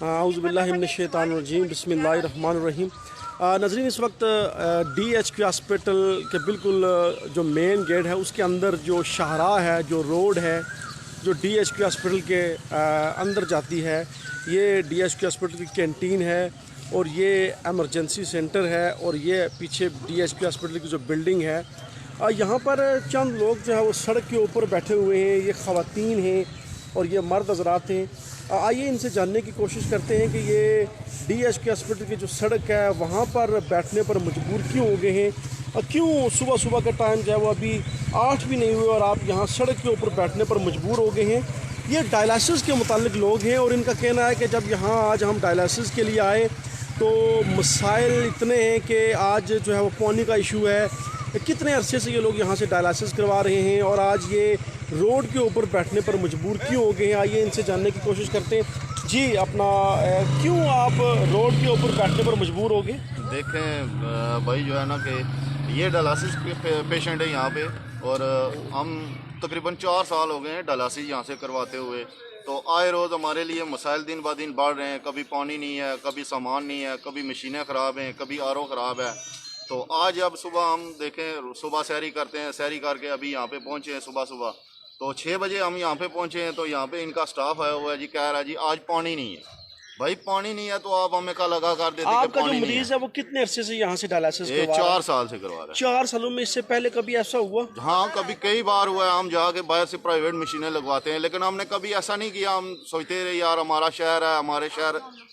औज़ुबिल्लाहि मिनश्शैतानिर्रजीम बिस्मिल्लाहिर्रहमानिर्रहीम। नाज़रीन, इस वक्त DHQ हॉस्पिटल के बिल्कुल जो मेन गेट है उसके अंदर जो शाहराह है, जो रोड है जो DHQ हॉस्पिटल के अंदर जाती है, ये DHQ हॉस्पिटल की कैंटीन है और ये एमरजेंसी सेंटर है और ये पीछे DHQ हॉस्पिटल की जो बिल्डिंग है। यहाँ पर चंद लोग जो है वो सड़क के ऊपर बैठे हुए हैं, ये ख़वातीन हैं और ये मर्द हज़रात हैं। आइए इनसे जानने की कोशिश करते हैं कि ये DHQ हॉस्पिटल की जो सड़क है वहाँ पर बैठने पर मजबूर क्यों हो गए हैं और क्यों सुबह सुबह का टाइम जो है वो अभी 8 भी नहीं हुए और आप यहाँ सड़क के ऊपर बैठने पर मजबूर हो गए हैं। ये डायलिसिस के मुतालिक लोग हैं और इनका कहना है कि जब यहाँ आज हम डायलिसिस के लिए आए तो मसाइल इतने हैं कि आज जो है वो पानी का इशू है। कितने अरसे से ये लोग यहाँ से डायलिसिस करवा रहे हैं और आज ये रोड के ऊपर बैठने पर मजबूर क्यों हो गए हैं। आइए इनसे जानने की कोशिश करते हैं। जी, अपना क्यों आप रोड के ऊपर बैठने पर मजबूर हो गए? देखें भाई, जो है ना कि ये डायलिसिस पेशेंट है यहाँ पे और हम तकरीबन 4 साल हो गए हैं डायलिसिस यहाँ से करवाते हुए। तो आए रोज़ हमारे लिए मसाइल दिन ब दिन बढ़ रहे हैं। कभी पानी नहीं है, कभी सामान नहीं है, कभी मशीनें ख़राब हैं, कभी RO ख़राब है। तो आज अब सुबह हम देखें, सुबह सैरी करते हैं, सैरी करके अभी यहाँ पे पहुँचे हैं सुबह सुबह। तो 6 बजे हम यहाँ पे पहुँचे हैं तो यहाँ पे इनका स्टाफ आया हुआ है जी, कह रहा है जी आज पानी नहीं है। भाई पानी नहीं है तो आप हमें कल लगा कर देते। आपका जो मरीज है वो कितने अरसे से यहाँ से डायलिसिस करवा रहा है? 4 साल से करवा रहा है। 4 सालों में इससे पहले कभी ऐसा हुआ? हाँ, कभी कई बार हुआ है। हम जाके बाहर से प्राइवेट मशीनें लगवाते हैं, लेकिन हमने कभी ऐसा नहीं किया। हम सोचते रहे यार हमारा शहर है,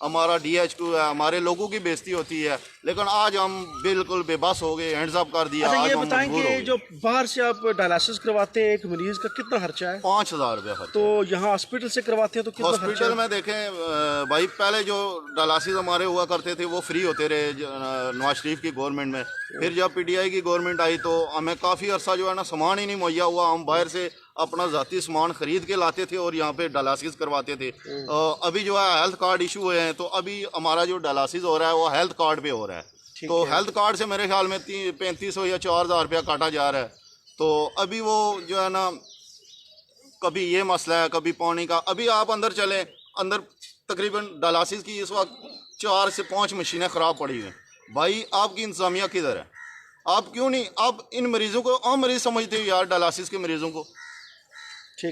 हमारा DHQ है, हमारे लोगों की बेइज्जती होती है। लेकिन आज हम बिल्कुल बेबस हो गए, हैंड्स अप कर दिया। अच्छा, ये बताएं कि जो बाहर से आप डायलिसिस करवाते हैं एक मरीज का कितना खर्चा है? 5000 रुपया खर्चा। तो यहाँ हॉस्पिटल से करवाते हैं तो कितना खर्चा है? हॉस्पिटल में देखें भाई, पहले जो डायलिसिस हमारे हुआ करते थे वो फ्री होते रहे नवाज शरीफ की गवर्नमेंट में। फिर जब PTI की गवर्नमेंट आई तो हमें काफ़ी अरसा जो है ना सामान ही नहीं मुहैया हुआ। हम बाहर से अपना ज़ाती सामान ख़रीद के लाते थे और यहाँ पे डायलिसिस करवाते थे। अभी जो है हेल्थ कार्ड इशू हुए हैं तो अभी हमारा जो डायलिसिस हो रहा है वो हेल्थ कार्ड पे हो रहा है। तो हेल्थ कार्ड से मेरे ख्याल में 3500 या 4000 रुपया काटा जा रहा है। तो अभी वो जो है ना, कभी ये मसला है, कभी पानी का। अभी आप अंदर चलें, अंदर तकरीबन डायलिसिस की इस वक्त 4 से 5 मशीनें ख़राब पड़ी हैं। भाई आपकी इंतज़ामिया किधर है? आप क्यों नहीं, आप इन मरीज़ों को आम मरीज़ समझते हो यार, डायलिसिस के मरीज़ों को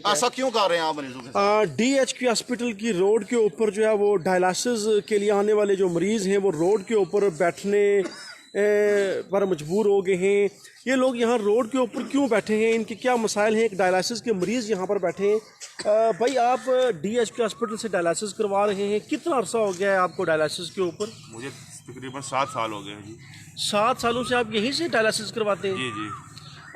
ऐसा क्यों कर रहे हैं आप मरीजों के? DHQ हॉस्पिटल की रोड के ऊपर जो है वो डायलिसिस के लिए आने वाले जो मरीज़ हैं वो रोड के ऊपर बैठने पर मजबूर हो गए हैं। ये लोग यहाँ रोड के ऊपर क्यों बैठे हैं, इनके क्या मसाइल हैं? एक डायलिसिस के मरीज़ यहाँ पर बैठे हैं। भाई, आप DHQ हॉस्पिटल से डायलिसिस करवा रहे हैं, कितना अरसा हो गया है आपको डायलिसिस के ऊपर? मुझे तकरीबन 7 साल हो गए हैं जी। 7 सालों से आप यहीं से डायलिसिस करवाते हैं? जी जी।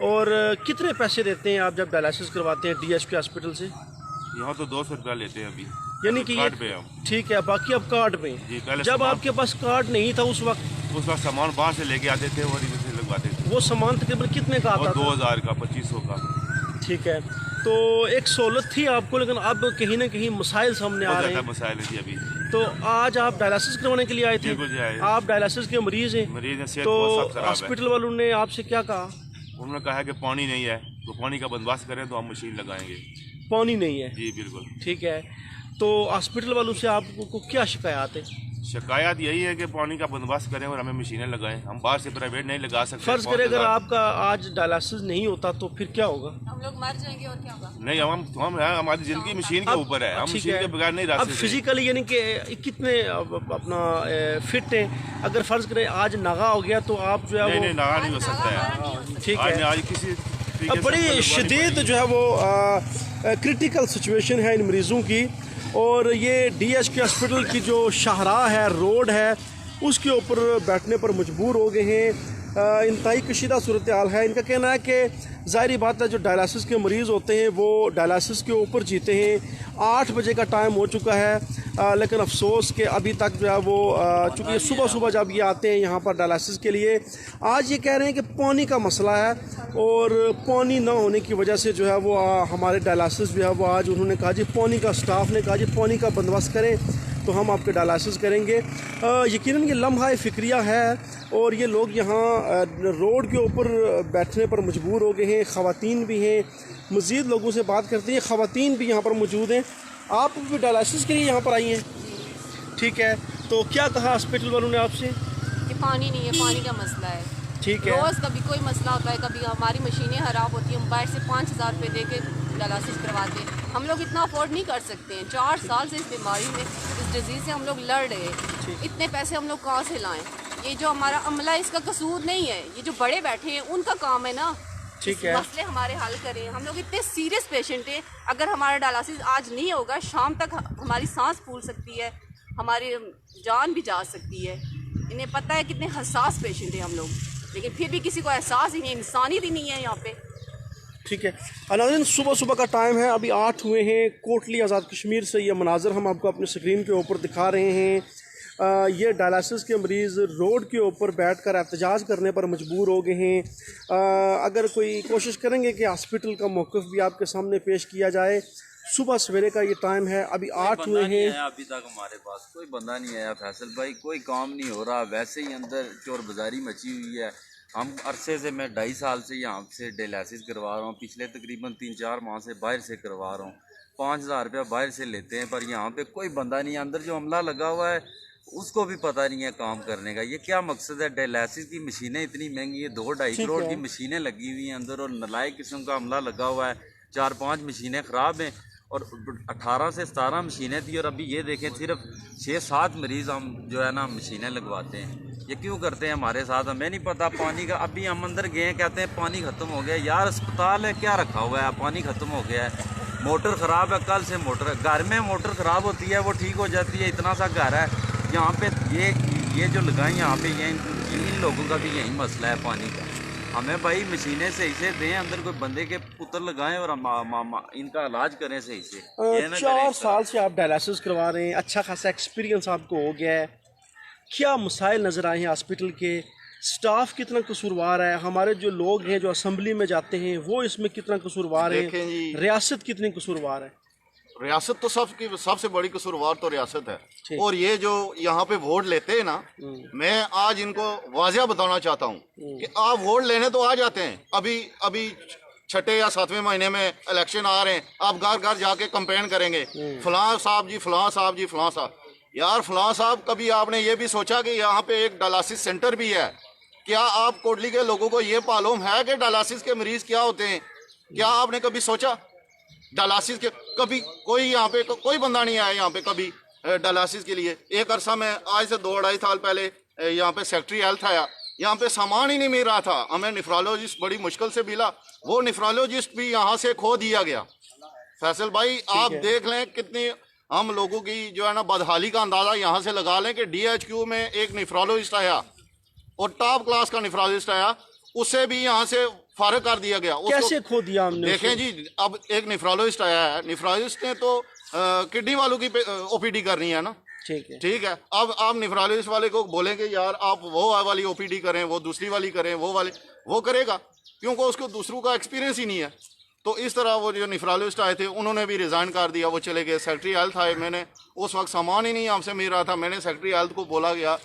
और कितने पैसे देते हैं आप जब डायलिसिस करवाते हैं DHQ हॉस्पिटल से? यहाँ तो 200 रुपया लेते हैं अभी, यानी कि कार्ड पे हम। ठीक है, बाकी अब कार्ड पे। जी, पहले जब आपके पास कार्ड नहीं था उस वक्त सामान बाहर से लेके आते थे और इधर से लगवाते थे। वो सामान तकरीबन कितने का आता था? 2000 का, 2500 का। ठीक है, तो एक सहूलत थी आपको, लेकिन अब कहीं ना कहीं मसाइल सामने आ रहे हैं। मसाइल है जी अभी। तो आज आप डायलिसिस करवाने के लिए आए थे? आप डायलिसिस के मरीज हैं? तो हॉस्पिटल वालों ने आपसे क्या कहा? उन्होंने कहा कि पानी नहीं है तो पानी का बंदोबस्त करें तो हम मशीन लगाएंगे। पानी नहीं है? जी बिल्कुल। ठीक है, तो हॉस्पिटल वालों से आपको क्या शिकायत है? शिकायत यही है कि पानी का बंदोबस्त करें और हमें मशीनें लगाएं। हम बाहर से प्राइवेट नहीं लगा सकते। फर्ज करें अगर आपका आज डायलिसिस नहीं होता तो फिर क्या होगा? हम लोग मर जाएंगे और क्या होगा? नहीं, हम हमारी जिंदगी मशीन के ऊपर है। हम मशीन के बगैर नहीं रह सकते। अब फिजिकली यानी कि कितने अपना फिट हैं? अगर फर्ज करें आज नागा हो गया तो आप जो है नहीं, नागा नहीं हो सकता है। ठीक है, आज किसी बड़ी शदीद जो है वो क्रिटिकल सिचुएशन है इन मरीज़ों की। और ये DHQ हॉस्पिटल की जो शाहराह है, रोड है, उसके ऊपर बैठने पर मजबूर हो गए हैं। इंतहाई कशीदा सूरत हाल है। इनका कहना है कि ज़ाहिर बात है जो डायलिसिस के मरीज़ होते हैं वो डायलिसिस के ऊपर जीते हैं। 8 बजे का टाइम हो चुका है, लेकिन अफसोस कि अभी तक जो है वो चूँकि सुबह सुबह जब ये आते हैं यहाँ पर डायलिसिस के लिए, आज ये कह रहे हैं कि पानी का मसला है और पानी ना होने की वजह से जो है वो हमारे डायलिसिस जो है वो आज उन्होंने कहा जी, पानी का स्टाफ ने कहा जी पानी का बंदोबस्त करें तो हम आपके डायलिसिस करेंगे। यकीनन ये लम्हा फ़िक्रिया है और ये लोग यहाँ रोड के ऊपर बैठने पर मजबूर हो गए हैं। ख़वातीन भी हैं, मज़ीद लोगों से बात करते हैं। ख़वातीन भी यहाँ पर मौजूद हैं। आप भी डायलिसिस के लिए यहाँ पर आई हैं? ठीक है, तो क्या कहा हॉस्पिटल वालों ने आपसे? कि पानी नहीं है, पानी का मसला है। ठीक है, रोज़ कभी कोई मसला होता है, कभी हमारी मशीनें ख़राब होती हैं, हम बाहर से 5,000 रुपये दे के डायलिसिस करवाते हैं। हम लोग इतना अफोर्ड नहीं कर सकते हैं। 4 साल से इस बीमारी में, इस डिजीज़ से हम लोग लड़ रहे हैं। इतने पैसे हम लोग कहाँ से लाएं? ये जो हमारा अमला है, इसका कसूर नहीं है, ये जो बड़े बैठे हैं उनका काम है ना। ठीक है, मसले हमारे हल करें। हम लोग इतने सीरियस पेशेंट हैं, अगर हमारा डायलिसिस आज नहीं होगा, शाम तक हमारी सांस फूल सकती है, हमारी जान भी जा सकती है। इन्हें पता है कितने हसास पेशेंट हैं हम लोग, लेकिन फिर भी किसी को एहसास ही नहीं, इंसानियत ही नहीं है यहाँ पे। ठीक है। नाज़रीन, सुबह सुबह का टाइम है, अभी 8 हुए हैं। कोटली आज़ाद कश्मीर से ये मनाजर हम आपको अपने स्क्रीन के ऊपर दिखा रहे हैं। ये डायलिसिस के मरीज़ रोड के ऊपर बैठकर एहतजाज करने पर मजबूर हो गए हैं। अगर कोई कोशिश करेंगे कि हॉस्पिटल का मौक़िफ़ भी आपके सामने पेश किया जाए। सुबह सवेरे का ये टाइम है, अभी 8 हुए हैं। अभी तक हमारे पास कोई बंदा नहीं आया फैसल भाई, कोई काम नहीं हो रहा, वैसे ही अंदर चोर बाजारी मची हुई है। हम अरसे से, मैं 2.5 साल से यहाँ से डायलिसिस करवा रहा हूँ, पिछले तकरीबन 3-4 माह से बाहर से करवा रहा हूँ। 5,000 रुपया बाहर से लेते हैं, पर यहाँ पे कोई बंदा नहीं है। अंदर जो अमला लगा हुआ है उसको भी पता नहीं है काम करने का। ये क्या मकसद है? डायलिसिस की मशीनें इतनी महंगी है, 2-2.5 करोड़ की मशीनें लगी हुई हैं अंदर, और नलायक किस्म का अमला लगा हुआ है। 4-5 मशीनें ख़राब हैं, और 18 से 17 मशीनें थी, और अभी ये देखें सिर्फ 6-7 मरीज़ हम जो है ना मशीनें लगवाते हैं। ये क्यों करते हैं हमारे साथ, हमें नहीं पता। पानी का अभी हम अंदर गए हैं, कहते हैं पानी ख़त्म हो गया। यार अस्पताल है, क्या रखा हुआ है? पानी ख़त्म हो गया है, मोटर ख़राब है, कल से मोटर, घर में मोटर ख़राब होती है, वो ठीक हो जाती है। इतना सा घर है यहाँ पे, ये जो लगाएं यहाँ पे, ये इन लोगों का भी यही मसला है पानी का। हमें भाई मशीनें सही से दें, अंदर कोई बंदे के पुत्र लगाएं और इनका इलाज करें सही से। 4 साल से आप डायलिसिस करवा रहे हैं, अच्छा खासा एक्सपीरियंस आपको हो गया है। क्या मसाइल नज़र आए हैं हॉस्पिटल के? स्टाफ कितना कसूरवार है? हमारे जो लोग हैं जो असम्बली में जाते हैं वो इसमें कितना कसूरवार है? रियासत कितनी कसूरवार है? रियासत तो सबसे बड़ी कसूरवार तो रियासत है। और ये जो यहाँ पे वोट लेते हैं ना, मैं आज इनको वाजिया बताना चाहता हूँ कि आप वोट लेने तो आ जाते हैं, अभी 6 या 7वें महीने में इलेक्शन आ रहे हैं, आप घर घर जाके कंपेन करेंगे, फलां साहब जी, फलां साहब जी, फलां साहब। यार फलां साहब, कभी आपने ये भी सोचा कि यहाँ पे एक डायलिसिस सेंटर भी है? क्या आप कोटली के लोगों को ये मालूम है कि डायलिसिस के मरीज क्या होते हैं? क्या आपने कभी सोचा डायलिसिस के? कभी कोई यहाँ पे कोई बंदा नहीं आया यहाँ पे कभी डायलिसिस के लिए। एक अरसा में आज से 2-2.5 साल पहले यहाँ पे सेक्रेटरी हेल्थ आया, यहाँ पे सामान ही नहीं मिल रहा था, हमें नेफ्रोलॉजिस्ट बड़ी मुश्किल से मिला, वो नेफ्रोलॉजिस्ट भी यहाँ से खो दिया गया। फैसल भाई, आप देख लें कितनी हम लोगों की जो है ना बदहाली का अंदाज़ा यहाँ से लगा लें कि DHQ में एक नेफ्रोलॉजिस्ट आया और टॉप क्लास का नेफ्रोलॉजिस्ट आया, उसे भी यहाँ से फारिग कर दिया गया। कैसे खो दिया हमने? देखें जी, अब एक नेफ्रोलॉजिस्ट आया है, नेफ्रोलॉजिस्ट ने तो किडनी वालों की OPD करनी है ना, ठीक है। अब आप नेफ्रोलॉजिस्ट वाले को बोलेंगे यार आप वो वाली OPD करें, वो दूसरी वाली करें, वो करेगा, क्योंकि उसको दूसरों का एक्सपीरियंस ही नहीं है। तो इस तरह वो जो नेफ्रोलॉजिस्ट आए थे उन्होंने भी रिज़ाइन कर दिया, वो चले गए। सेक्रेटरी हेल्थ आए, मैंने उस वक्त सामान ही नहीं हमसे मिल रहा था, मैंने सेक्रेटरी हेल्थ को बोला गया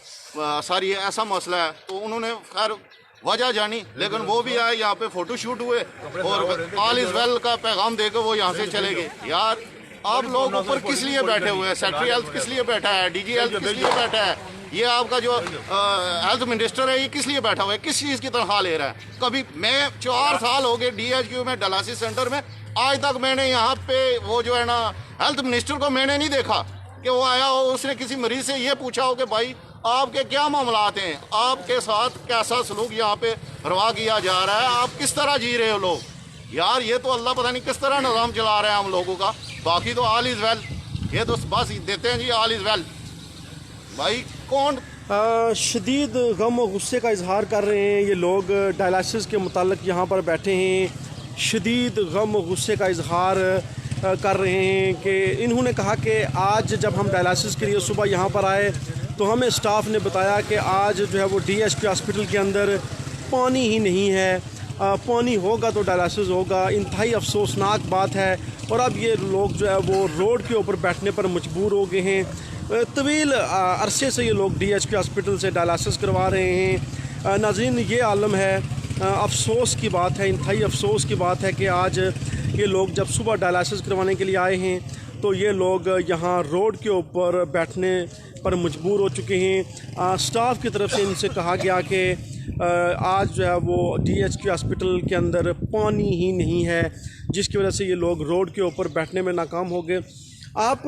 सर ये ऐसा मसला है, तो उन्होंने खैर वजह जानी, लेकिन वो भी आए, यहाँ पे फोटो शूट हुए और ऑल इज़ वेल का पैगाम देकर वो यहाँ से चले गए। यार आप लोग ऊपर किस लिए बैठे हुए हैं? सेक्रेटरी हेल्थ किस लिए बैठा है? DG हेल्थ किस लिए बैठा है? ये आपका जो हेल्थ मिनिस्टर है ये किस लिए बैठा हुआ है? किस चीज़ की तनख्वाह ले रहा है? कभी मैं 4 साल हो गए DHQ में डायलिसिस सेंटर में, आज तक मैंने यहाँ पे वो जो है ना हेल्थ मिनिस्टर को मैंने नहीं देखा कि वो आया हो, उसने किसी मरीज से ये पूछा हो कि भाई आपके क्या मामलात हैं, आपके साथ कैसा सलूक यहाँ पे रवा किया जा रहा है, आप किस तरह जी रहे हो लोग। यार ये तो अल्लाह पता नहीं किस तरह निज़ाम चला रहे हैं हम लोगों का। बाकी तो ऑल इज़ वेल, ये तो बस देते हैं जी ऑल इज़ वेल। भाई कौन शदीद गम और गुस्से का इजहार कर रहे हैं ये लोग डायलिसिस के मुताल्लिक यहाँ पर बैठे हैं। शदीद गम और गुस्से का इजहार कर रहे हैं कि इन्होंने कहा कि आज जब हम डायलिसिस के लिए सुबह यहाँ पर आए तो हमें स्टाफ ने बताया कि आज जो है वो DHQ हॉस्पिटल के अंदर पानी ही नहीं है, पानी होगा तो डायलिसिस होगा। इंतहाई अफसोसनाक बात है। और अब ये लोग जो है वो रोड के ऊपर बैठने पर मजबूर हो गए हैं। तवील अरसे से ये लोग DHQ हॉस्पिटल से डायलिसिस करवा रहे हैं। नाज़रीन ये आलम है, अफसोस की बात है, इंतहाई अफसोस की बात है कि आज ये लोग जब सुबह डायलिसिस करवाने के लिए आए हैं तो ये लोग यहाँ रोड के ऊपर बैठने पर मजबूर हो चुके हैं। स्टाफ की तरफ से इनसे कहा गया कि आज जो है वो DHQ हॉस्पिटल के अंदर पानी ही नहीं है, जिसकी वजह से ये लोग रोड के ऊपर बैठने में नाकाम हो गए। आप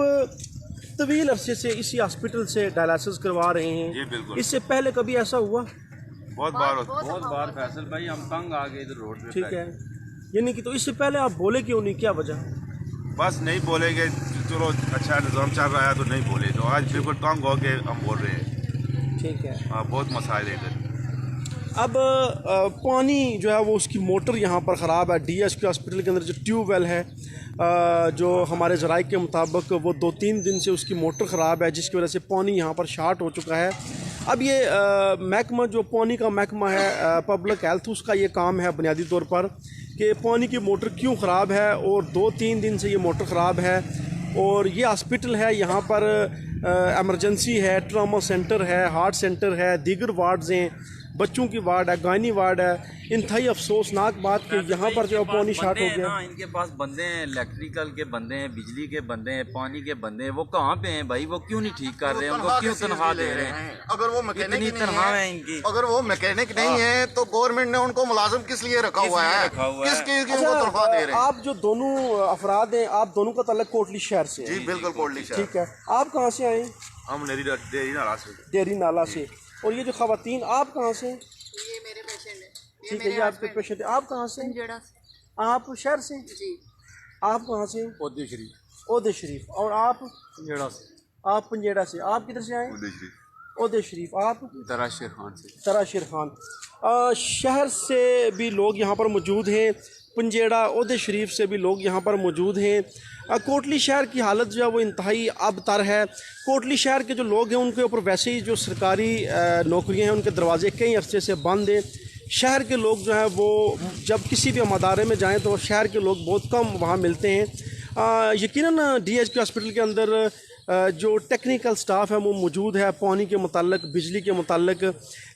तवील अरसे से इसी हॉस्पिटल से डायलिसिस करवा रहे हैं। जी बिल्कुल। इससे पहले कभी ऐसा हुआ? बहुत बार बहुत बार फैसल भाई हम तंग आ गए इधर रोड पे। ठीक है, यानी कि तो इससे पहले आप बोले क्यों नहीं, क्या वजह? बस नहीं बोलेंगे, चलो अच्छा निज़ाम चल रहा है तो नहीं बोले, तो आज बिल्कुल तंग हो के हम बोल रहे हैं। ठीक है। बहुत मसाइल है इधर। अब पानी जो है वो उसकी मोटर यहाँ पर ख़राब है। DHQ हॉस्पिटल के अंदर जो ट्यूबवेल है, जो हमारे ज़राए के मुताबिक वो 2-3 दिन से उसकी मोटर ख़राब है, जिसकी वजह से पानी यहाँ पर शार्ट हो चुका है। अब ये महकमा जो पानी का महकमा है पब्लिक हेल्थ, उसका ये काम है बुनियादी तौर पर कि पानी की मोटर क्यों ख़राब है, और 2-3 दिन से ये मोटर ख़राब है। और ये हॉस्पिटल है, यहाँ पर एमरजेंसी है, ट्रामा सेंटर है, हार्ट सेंटर है, दीगर वार्ड्स हैं, बच्चों की वार्ड है, गायनी वार्ड है। इंतहाई अफसोसनाक बात कि यहाँ पर जो पानी शार्ट हो गया। इनके पास बंदे हैं, इलेक्ट्रिकल के बंदे हैं, बिजली के बंदे हैं, पानी के बंदे हैं, वो कहाँ पे हैं भाई? वो क्यों नहीं ठीक कर रहे हैं? उनको क्यों तनख्वाह दे रहे हैं? अगर वो मैकेनिक इतनी तनख्वाह है इनकी। अगर वो मैकेनिक नहीं है तो गवर्नमेंट ने उनको मुलाजिम किस लिए रखा हुआ है? किस चीज की उनको तनख्वाह दे रहे हैं? आप जो दोनों अफराद हैं, आप दोनों का ताल्लुक कोटली शहर से है? जी बिल्कुल कोटली शहर। ठीक है। आप कहाँ से आए? हम डेरी नाला से। डेरी नाला से। और ये जो खवातीन, आप कहाँ से? ये मेरे पेशेंट है। ठीक है, ये आपके पेशेंट है। आप कहाँ से? पंजेड़ा से। आप शहर से? जी। आप कहाँ से? ओदे शरीफ। ओदे शरीफ। और आप? पंजेड़ा से। आप पंजेड़ा से। आप किधर से आए? ओदे शरीफ। आप? दराशेर खान से। तराशिर खान। शहर से भी लोग यहाँ पर मौजूद हैं, पंजेड़ा ओहदे शरीफ से भी लोग यहाँ पर मौजूद हैं। कोटली शहर की हालत जो है वो इंतहाई अबतर है। कोटली शहर के जो लोग हैं उनके ऊपर वैसे ही जो सरकारी नौकरियाँ हैं उनके दरवाजे कई अरसे से बंद हैं। शहर के लोग जो हैं वो जब किसी भी मदारे में जाएँ तो शहर के लोग बहुत कम वहाँ मिलते हैं। यकीनन DHQ हॉस्पिटल के अंदर जो टेक्निकल स्टाफ है वो मौजूद है पानी के मुताल्लिक, बिजली के मुताल्लिक,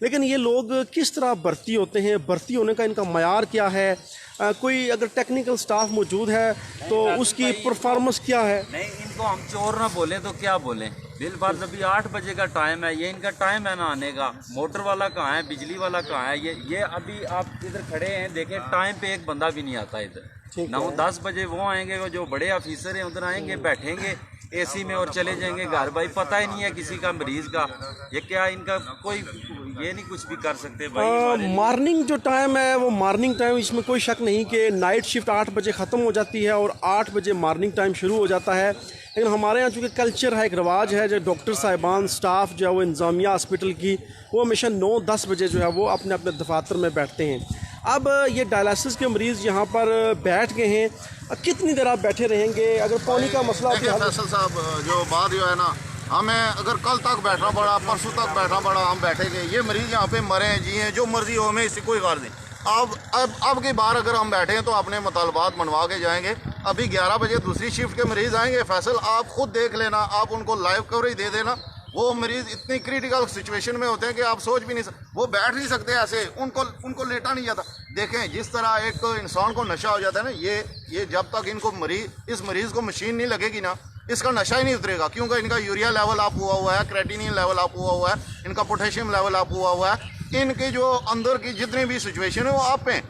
लेकिन ये लोग किस तरह भर्ती होते हैं, भर्ती होने का इनका मयार क्या है? कोई अगर टेक्निकल स्टाफ मौजूद है तो उसकी परफॉर्मेंस क्या है? नहीं, इनको हम चोर ना बोलें तो क्या बोलें? बिल बार अभी 8 बजे का टाइम है, ये इनका टाइम है ना आने का। मोटर वाला कहाँ है, बिजली वाला कहाँ है? ये अभी आप इधर खड़े हैं, देखें टाइम पे एक बंदा भी नहीं आता इधर। 9-10 बजे वो आएंगे, वो जो बड़े ऑफिसर हैं उधर आएंगे, बैठेंगे AC में और चले जाएंगे घर। भाई पता ही नहीं है किसी का मरीज का, ये क्या इनका कोई ये नहीं कुछ भी कर सकते भाई। मॉर्निंग जो टाइम है वो मॉर्निंग टाइम, इसमें कोई शक नहीं कि नाइट शिफ्ट 8 बजे ख़त्म हो जाती है और 8 बजे मॉर्निंग टाइम शुरू हो जाता है। लेकिन हमारे यहाँ चूँकि कल्चर है, एक रिवाज है, जो डॉक्टर साहिबान स्टाफ जो है वो इंतज़ामिया हॉस्पिटल की, वो हमेशा 9-10 बजे जो है वो अपने अपने दफातर में बैठते हैं। अब ये डायलिसिस के मरीज़ यहाँ पर बैठ गए हैं, कितनी देर आप बैठे रहेंगे? अगर पानी का मसला फैसल साहब, जो बात जो है ना, हमें अगर कल तक बैठना पड़ा, परसों तक बैठना पड़ा, हम बैठेंगे। ये मरीज़ यहाँ पे मरे हैं, जिए, जो मर्जी हो, हमें इससे कोई गर्ज नहीं। अब की बार अगर हम बैठे हैं तो अपने मुतालबात मनवा के जाएंगे। अभी 11 बजे दूसरी शिफ्ट के मरीज़ आएंगे। फैसल आप खुद देख लेना, आप उनको लाइव कवरेज दे देना। वो मरीज़ इतनी क्रिटिकल सिचुएशन में होते हैं कि आप सोच भी नहीं सकते, वो बैठ नहीं सकते ऐसे, उनको लेटा नहीं जाता। देखें जिस तरह एक इंसान को नशा हो जाता है ना, ये जब तक इनको इस मरीज़ को मशीन नहीं लगेगी ना, इसका नशा ही नहीं उतरेगा। क्योंकि इनका यूरिया लेवल अप हुआ है, क्रेटिनिन लेवल अप हुआ है, इनका पोटेशियम लेवल अप हुआ है, इनके जो अंदर की जितनी भी सिचुएशन है वो अप हैं।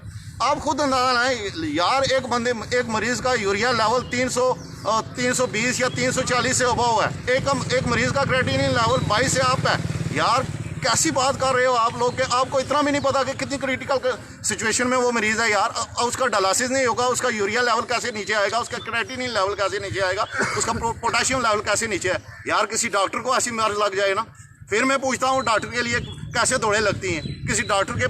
आप खुद अंदाजा लगाएं यार, एक मरीज़ का यूरिया लेवल 320 या 340 से अबव है, एक मरीज़ का क्रेटिनिन लेवल 22 से अप है। यार कैसी बात कर रहे हो आप लोग के? आपको इतना भी नहीं पता कि कितनी क्रिटिकल सिचुएशन में वो मरीज़ है यार। उसका डायलिसिस नहीं होगा, उसका यूरिया लेवल कैसे नीचे आएगा, उसका क्रेटिनिन लेवल कैसे नीचे आएगा, उसका पोटेशियम लेवल कैसे नीचे है? यार किसी डॉक्टर को ऐसी मर्ज लग जाए ना, फिर मैं पूछता हूँ डॉक्टर के लिए कैसे दौड़े लगती हैं? किसी डॉक्टर के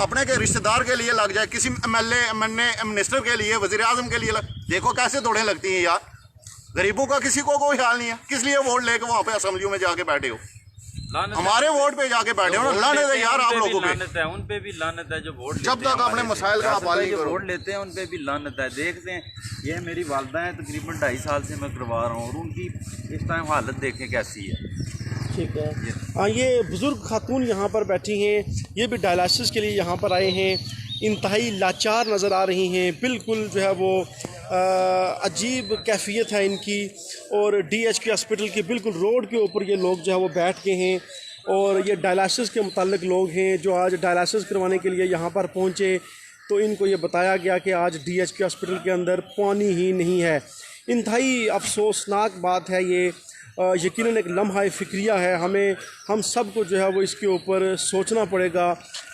अपने के रिश्तेदार के लिए लग जाए, किसी MLA मिनिस्टर के लिए, वज़ीर आज़म के लिए देखो कैसे दौड़े लगती हैं यार। गरीबों का किसी को कोई ख्याल नहीं है। किस लिए वोट लेके वहाँ पे असेंबलियों में जाके बैठे हो? हमारे वोट पे जाके बैठे हो ना, लानत है यार आप लोगों पे। उन पे भी लानत है जो वोट जब तक अपने मसाइल का हल नहीं करो। वोट लेते हैं उन पे भी लानत है। देखते हैं, ये मेरी वालदा है, तकरीबन 2.5 साल से मैं करवा रहा हूँ, और उनकी इस टाइम हालत देखें कैसी है। ठीक है। हाँ, ये बुज़ुर्ग खातून यहाँ पर बैठी हैं, ये भी डायलिसिस के लिए यहाँ पर आए हैं, इंतहाई लाचार नज़र आ रही हैं, बिल्कुल जो है वो अजीब कैफियत है इनकी। और DHQ हॉस्पिटल के बिल्कुल रोड के ऊपर ये लोग जो है वो बैठ के हैं और ये डायलिसिस के मुतालिक लोग हैं जो आज डायलिसिस करवाने के लिए यहाँ पर पहुँचे। तो इनको ये बताया गया कि आज DHQ हॉस्पिटल के अंदर पानी ही नहीं है। इंतहाई अफसोसनाक बात है ये, यकीनन एक लम्हा फ़िक्रिया है। हम सब को जो है वो इसके ऊपर सोचना पड़ेगा।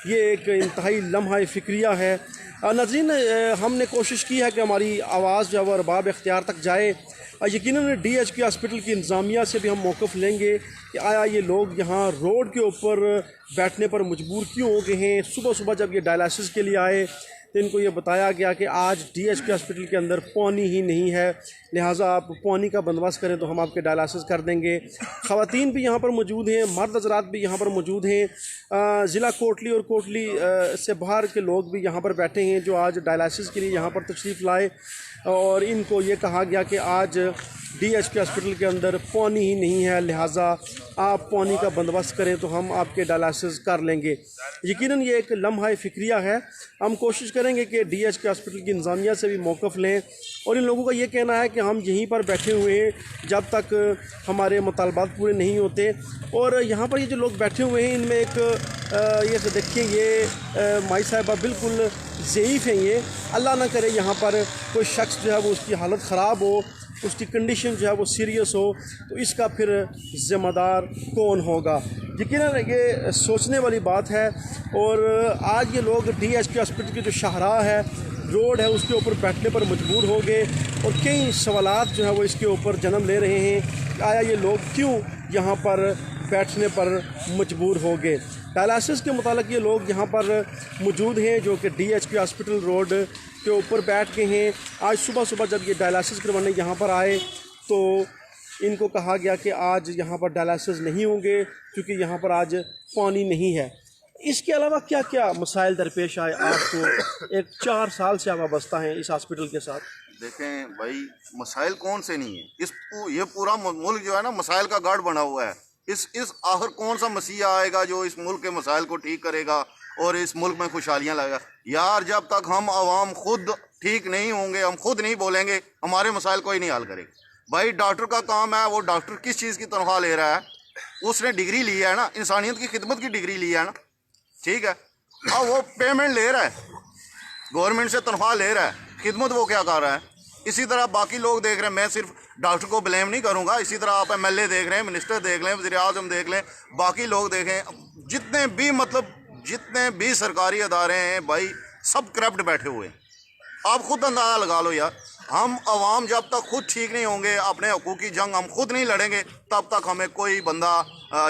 ये एक इंतहाई लम्हा फ़िक्रिया है। नाज़रीन, हमने कोशिश की है कि हमारी आवाज़ जो है वो अरबाब इख्तियार तक जाए। यकीनन DHQ हॉस्पिटल की इंतज़ामिया से भी हम मौक़िफ़ लेंगे कि आया ये लोग यहाँ रोड के ऊपर बैठने पर मजबूर क्यों हो गए हैं। सुबह सुबह जब ये डायलिसिस के लिए आए तो इनको ये बताया गया कि आज DHQ हॉस्पिटल के अंदर पानी ही नहीं है, लिहाजा आप पानी का बंदोबस्त करें तो हम आपके डायलिसिस कर देंगे। ख़वातीन भी यहाँ पर मौजूद हैं, मर्द हज़रात भी यहाँ पर मौजूद हैं। ज़िला कोटली और कोटली से बाहर के लोग भी यहाँ पर बैठे हैं जो आज डायलिसिस के लिए यहाँ पर तशरीफ़ लाए। और इनको ये कहा गया कि आज DHQ हॉस्पिटल के अंदर पानी ही नहीं है, लिहाजा आप पानी का बंदोबस्त करें तो हम आपके डायलिसिस कर लेंगे। यकीनन ये एक लम्हा फ़िक्रिया है। हम कोशिश करेंगे कि DHQ हॉस्पिटल की इंतज़ामिया से भी मौक़िफ़ लें। और इन लोगों का ये कहना है कि हम यहीं पर बैठे हुए हैं जब तक हमारे मुतालबात पूरे नहीं होते। और यहाँ पर ये जो लोग बैठे हुए हैं इनमें एक ये देखिए, ये माई साहिबा बिल्कुल ज़ईफ़ हैं। ये अल्लाह ना करे यहाँ पर कोई शख्स जो है वो उसकी हालत ख़राब हो, उसकी कंडीशन जो है वो सीरियस हो, तो इसका फिर ज़िम्मेदार कौन होगा। यकीनन ये सोचने वाली बात है। और आज ये लोग DHQ हॉस्पिटल की जो शाहराह है, रोड है, उसके ऊपर बैठने पर मजबूर हो गए। और कई सवालात जो है वो इसके ऊपर जन्म ले रहे हैं। आया ये लोग क्यों यहाँ पर बैठने पर मजबूर हो गए। डायलिसिस के मुतालिक ये लोग यहाँ पर मौजूद हैं जो कि DHQ हॉस्पिटल रोड के ऊपर बैठ के हैं। आज सुबह सुबह जब ये डायलिसिस करवाने यहाँ पर आए तो इनको कहा गया कि आज यहाँ पर डायलिसिस नहीं होंगे क्योंकि यहाँ पर आज पानी नहीं है। इसके अलावा क्या क्या मसाइल दरपेश आए आपको? एक 4 साल से आप वाबस्ता हैं इस हॉस्पिटल के साथ। देखें भाई, मसाइल कौन से नहीं है। ये पूरा मुल्क जो है ना मसाइल का गढ़ बना हुआ है। इस आखिर कौन सा मसीहा आएगा जो इस मुल्क के मसाइल को ठीक करेगा और इस मुल्क में खुशहालियाँ लाएगा। यार, जब तक हम आवाम खुद ठीक नहीं होंगे, हम खुद नहीं बोलेंगे, हमारे मसाइल कोई नहीं हल करेगा। भाई, डॉक्टर का काम है, वो डॉक्टर किस चीज़ की तनख्वाह ले रहा है? उसने डिग्री ली है ना, इंसानियत की खिदमत की डिग्री ली है ना, ठीक है। अब वो पेमेंट ले रहा है, गवर्नमेंट से तनख्वाह ले रहा है, खिदमत वो क्या कर रहा है? इसी तरह बाकी लोग देख रहे हैं। मैं सिर्फ डॉक्टर को ब्लेम नहीं करूंगा। इसी तरह आप MLA देख रहे हैं, मिनिस्टर देख लें, वज़ीर-ए-आज़म देख लें, बाकी लोग देखें, जितने भी सरकारी अदारे हैं भाई, सब करप्ट बैठे हुए हैं। आप खुद अंदाज़ा लगा लो यार। हम आवाम जब तक खुद ठीक नहीं होंगे, अपने हकूक़ की जंग हम खुद नहीं लड़ेंगे, तब तक हमें कोई बंदा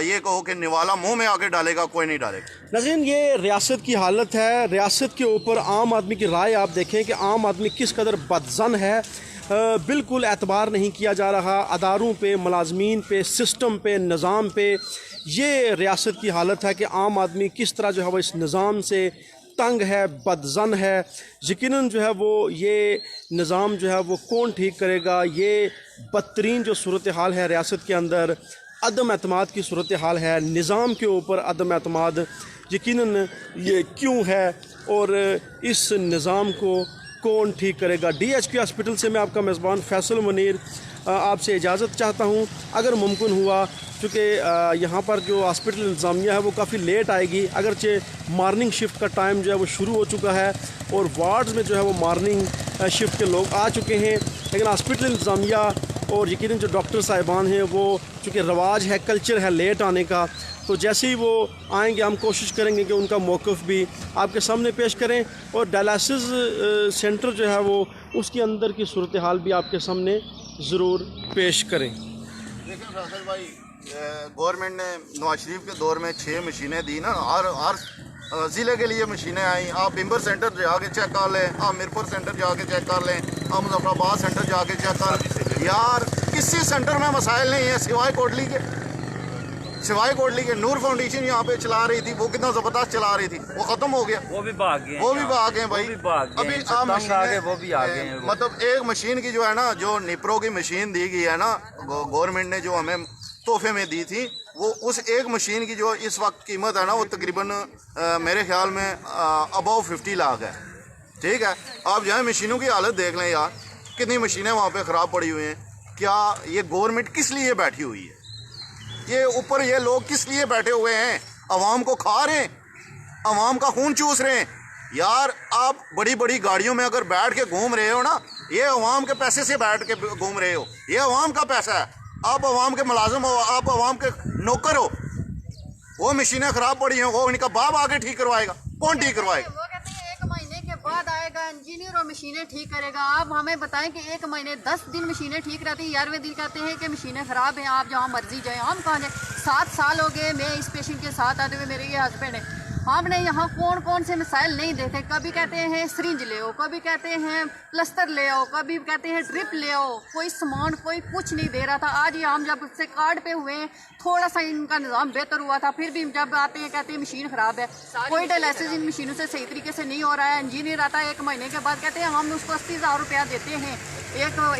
ये कहो कि निवाला मुंह में आके डालेगा, कोई नहीं डालेगा। नाज़रीन, ये रियासत की हालत है। रियासत के ऊपर आम आदमी की राय आप देखें कि आम आदमी किस कदर बदज़न है। बिल्कुल एतबार नहीं किया जा रहा अदारों पे, मुलाजमीन पे, सिस्टम पे, निज़ाम पे। ये रियासत की हालत है कि आम आदमी किस तरह जो है वो इस निज़ाम से तंग है, बदज़न है। यकीनन जो है वो ये निज़ाम जो है वो कौन ठीक करेगा। ये बदतरीन जो सूरत हाल है रियासत के अंदर, अदम एतमाद की सूरत हाल है, निज़ाम के ऊपर अदम एतमाद यकीनन ये क्यों है और इस निज़ाम को कौन ठीक करेगा। DHQ हॉस्पिटल से मैं आपका मेज़बान फैसल मुनीर आपसे इजाज़त चाहता हूँ। अगर मुमकिन हुआ, चूँकि यहाँ पर जो हॉस्पिटल इंतज़ामिया है वो काफ़ी लेट आएगी, अगरचे मॉर्निंग शिफ्ट का टाइम जो है वो शुरू हो चुका है और वार्ड्स में जो है वो मॉर्निंग शिफ्ट के लोग आ चुके हैं, लेकिन हॉस्पिटल इंतज़ामिया और यकीनन जो डॉक्टर साहिबान हैं वो चूँकि रवाज है, कल्चर है लेट आने का, तो जैसे ही वो आएंगे हम कोशिश करेंगे कि उनका मौक़िफ़ भी आपके सामने पेश करें और डायलिसिस सेंटर जो है वो उसके अंदर की सूरत हाल भी आपके सामने ज़रूर पेश करें। देखिए फैसल भाई, गवर्नमेंट ने नवाज शरीफ के दौर में 6 मशीनें दी ना, हर ज़िले के लिए मशीनें आई। आप बिम्बर सेंटर जाके चेक कर लें, आप मिरपुर सेंटर जाके चेक कर लें, आप मुजफ्फराबाद सेंटर जाके चेक कर। यार, किसी सेंटर में मसाइल नहीं है सिवाय कोटली के। नूर फाउंडेशन यहाँ पे चला रही थी, वो कितना ज़बरदस्त चला रही थी, वो ख़त्म हो गया। वो भी भाग गए भाई। अभी आप मशीन वो भी आ गए हैं। मतलब एक मशीन की जो है ना, जो निप्रो की मशीन दी गई है ना, गवर्नमेंट ने जो हमें तोहफे में दी थी, वो उस एक मशीन की जो इस वक्त कीमत है ना, वो तकरीबन मेरे ख्याल में अबव 50 लाख है। ठीक है, आप जो है मशीनों की हालत देख लें यार। कितनी मशीनें वहाँ पे ख़राब पड़ी हुई हैं। क्या ये गवर्नमेंट किस लिए बैठी हुई है? ये ऊपर ये लोग किस लिए बैठे हुए हैं? अवाम को खा रहे हैं, अवाम का खून चूस रहे हैं। यार आप बड़ी बड़ी गाड़ियों में अगर बैठ के घूम रहे हो ना, ये अवाम के पैसे से बैठ के घूम रहे हो, ये अवाम का पैसा है। आप अवाम के मुलाजिम हो, आप अवाम के नौकर हो। वो मशीनें ख़राब पड़ी हैं, वो इनका बाप आके ठीक करवाएगा? कौन ठीक करवाएगा? वो कहते हैं 1 महीने के बाद आएगा इंजीनियर और मशीनें ठीक करेगा। आप हमें बताएं कि 1 महीने 10 दिन मशीनें ठीक रहती हैं, 11वें दिन कहते हैं कि मशीनें ख़राब हैं, आप जहाँ मर्जी जाएं। हम कहाँ जाए? 7 साल हो गए मैं इस पेशेंट के साथ आते हुए, मेरे ये हस्बैंड है। हमने यहाँ कौन कौन से मसाइल नहीं देखे। कभी कहते हैं सिरिंज ले आओ, कभी कहते हैं प्लस्तर ले आओ, कभी कहते हैं ड्रिप ले आओ। कोई सामान कोई कुछ नहीं दे रहा था। आज ये हम जब से कार्ड पे हुए हैं, थोड़ा सा इनका निज़ाम बेहतर हुआ था, फिर भी जब आते हैं कहते हैं मशीन ख़राब है। कोई डायलिसिस इन मशीनों से सही तरीके से नहीं हो रहा है। इंजीनियर आता है 1 महीने के बाद, कहते हैं हम उसको 80,000 रुपया देते हैं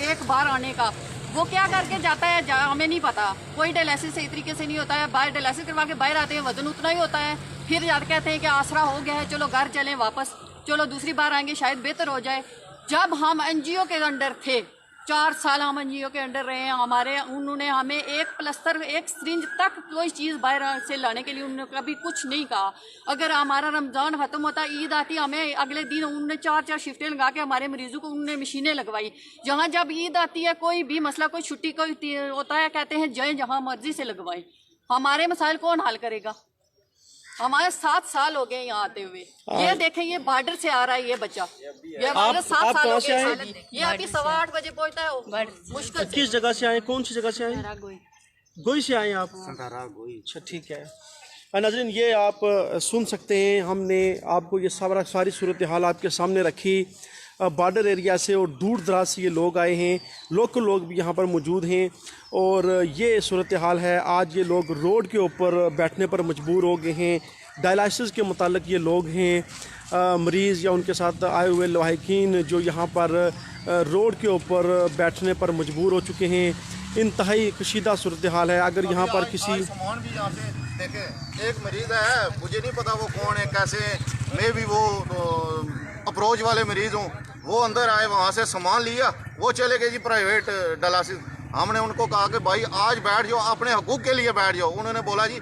एक बार आने का। वो क्या करके जाता है हमें नहीं पता। कोई डायलिसिस सही तरीके से नहीं होता है। बाहर डायलिसिस करवा के बाहर आते हैं, वजन उतना ही होता है। फिर यार कहते हैं कि आसरा हो गया है, चलो घर चलें वापस, चलो दूसरी बार आएंगे शायद बेहतर हो जाए। जब हम एनजीओ के अंडर थे, 4 साल हम एनजीओ के अंडर रहे हैं, उन्होंने हमें एक प्लस्तर एक सिरिंज तक कोई चीज़ बाहर से लाने के लिए उन्होंने कभी कुछ नहीं कहा। अगर हमारा रमज़ान ख़त्म होता, ईद आती, हमें अगले दिन उन्होंने 4 शिफ्टें लगा के हमारे मरीजों को उन्होंने मशीनें लगवाई। जहाँ जब ईद आती है, कोई भी मसला, कोई छुट्टी कोई होता है, कहते हैं जाएँ जहाँ मर्जी से लगवाएं। हमारे मसाइल कौन हल करेगा? हमारे 7 साल हो गए यहाँ आते हुए। ये देखें, ये बॉर्डर से आ रहा है ये बच्चा, ये बॉर्डर 7 साल हो गए। ये अभी 8:15 बजे पहुँचता है मुश्किल से। किस जगह से आए? कौन सी जगह से आए? गोई से आए आप? अच्छा, ठीक है। नाज़रीन, ये आप सुन सकते हैं, हमने आपको ये सारी सूरत हाल आपके सामने रखी। बॉर्डर एरिया से और दूर दराज से ये लोग आए हैं, लोकल लोग भी यहाँ पर मौजूद हैं और ये सूरत हाल है। आज ये लोग रोड के ऊपर बैठने पर मजबूर हो गए हैं। डायलिसिस के मुतालिक ये लोग हैं, मरीज़ या उनके साथ आए हुए लवाहिकीन जो यहाँ पर रोड के ऊपर बैठने पर मजबूर हो चुके हैं। इंतहाई कशीदा सूरत हाल है। अगर यहाँ पर किसी सामान भी यहाँ से देखें, एक मरीज़ है, मुझे नहीं पता वो कौन है, कैसे, मैं भी वो अप्रोच वाले मरीज़ हूँ। वो अंदर आए, वहाँ से सामान लिया, वो चले गए जी प्राइवेट डायलिसिस। हमने उनको कहा कि भाई आज बैठ जाओ, अपने हकूक़ के लिए बैठ जाओ। उन्होंने बोला जी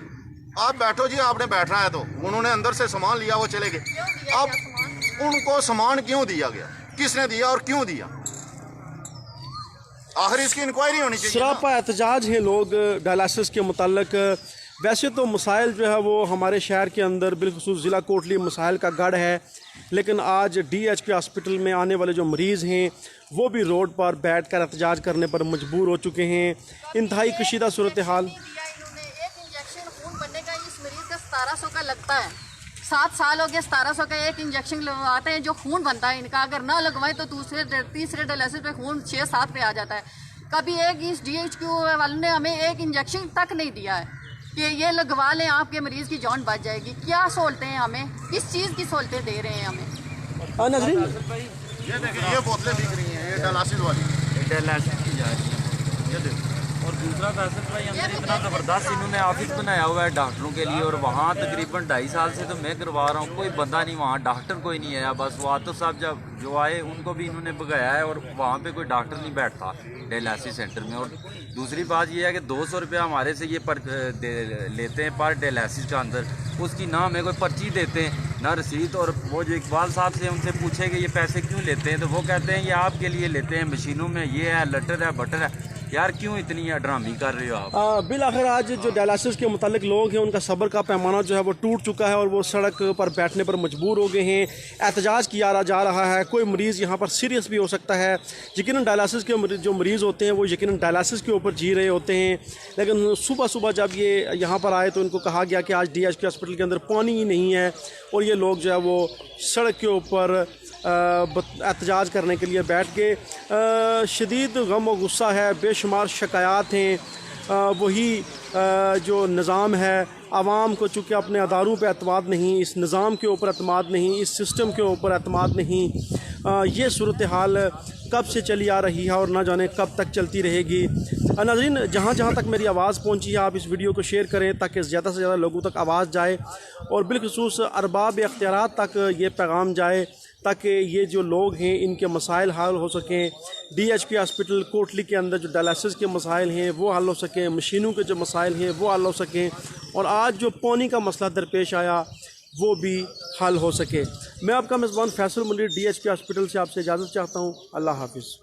आप बैठो जी, आपने बैठना है। तो उन्होंने अंदर से सामान लिया, वो चले गए। अब उनको सामान क्यों दिया गया, किसने दिया और क्यों दिया? आखिर इसकी इंक्वायरी होनी चाहिए। सरापा एहतजाज हैं लोग डायलिसिस के मुताल्लिक। वैसे तो मसाइल जो है वो हमारे शहर के अंदर बिलखुसूस ज़िला कोटली मसाइल का गढ़ है, लेकिन आज DHQ हॉस्पिटल में आने वाले जो मरीज़ हैं वो भी रोड पर बैठ कर एहतजाज करने पर मजबूर हो चुके हैं। इंतहाई कशीदा सूरत हाल। इन्होंने एक इंजेक्शन खून बनने का इस मरीज का 1700 का लगता है। 7 साल हो गए, 1700 का एक इंजेक्शन लगवाते हैं जो खून बनता है इनका। अगर ना लगवाएं तो तीसरे डायलिसिस पे खून 6-7 पे आ जाता है। कभी एक इस DHQ वालों ने हमें एक इंजेक्शन तक नहीं दिया है कि ये लगवा लें आपके मरीज़ की जान बच जाएगी। क्या सहूलतें हैं हमें, किस चीज़ की सहूलतें दे रहे हैं हमें? नाज़रीन, ये देखिए, ये बोतलें बिक रही हैं, ये डायलिसिस वाली डायलिसिस की जा रही है। ये देखिए। और दूसरा फैसल भाई, अंदर इतना ज़बरदस्त इन्होंने ऑफिस बनाया हुआ है डॉक्टरों के लिए, और वहाँ तकरीबन 2.5 साल से तो मैं करवा रहा हूँ, कोई बंदा नहीं वहाँ, डॉक्टर कोई नहीं आया। बस वो आतो साहब जब जो आए उनको भी इन्होंने भगाया है, और वहाँ पे कोई डॉक्टर नहीं बैठता डायलिसिस सेंटर में। और दूसरी बात ये है कि 200 रुपया हमारे से ये लेते हैं पर डायलिसिस का अंदर, उसकी ना हमें कोई पर्ची देते हैं ना रसीद। और वो जो इकबाल साहब से उनसे पूछे कि ये पैसे क्यों लेते हैं, तो वो कहते हैं ये आपके लिए लेते हैं, मशीनों में ये है, लटर है, बटर है। यार क्यों इतनी ड्रामी कर रहे हो आप? बिल आखिर आज जो डायलिसिस के मुतालिक लोग हैं उनका सब्र का पैमाना जो है वो टूट चुका है और वो सड़क पर बैठने पर मजबूर हो गए हैं। एहतजाज किया जा रहा है। कोई मरीज़ यहाँ पर सीरियस भी हो सकता है। यकीनन डायलिसिस के जो मरीज़ होते हैं वो यकीनन डायलिसिस के ऊपर जी रहे होते हैं, लेकिन सुबह जब ये यहाँ पर आए तो इनको कहा गया कि आज DHQ हॉस्पिटल के अंदर पानी ही नहीं है, और ये लोग जो है वो सड़क के ऊपर एहतजाज करने के लिए बैठ के शदीद गम और गुस्सा है, बेशुमार शिकायत हैं। वही जो निज़ाम है, आवाम को चूँकि अपने अदारों पे एतमाद नहीं, इस निज़ाम के ऊपर एतमाद नहीं, इस सिस्टम के ऊपर एतमाद नहीं, ये सूरत हाल कब से चली आ रही है और ना जाने कब तक चलती रहेगी। नाज़रीन, जहाँ जहाँ तक मेरी आवाज़ पहुँची है आप इस वीडियो को शेयर करें ताकि ज़्यादा से ज़्यादा लोगों तक आवाज़ जाए और बिलखुसूस अरबाब इख्तियारात तक ये पैगाम जाए ताकि ये जो लोग हैं इनके मसाइल हल हो सकें। DHQ हॉस्पिटल कोटली के अंदर जो डायलिसिस के मसाइल हैं वो हल हो सकें, मशीनों के जो मसाइल हैं वो हल हो सकें, और आज जो पानी का मसला दरपेश आया वो भी हल हो सके। मैं आपका मेज़बान फैसल मुनीर DHQ हॉस्पिटल से आपसे इजाज़त चाहता हूँ। अल्लाह हाफिज़।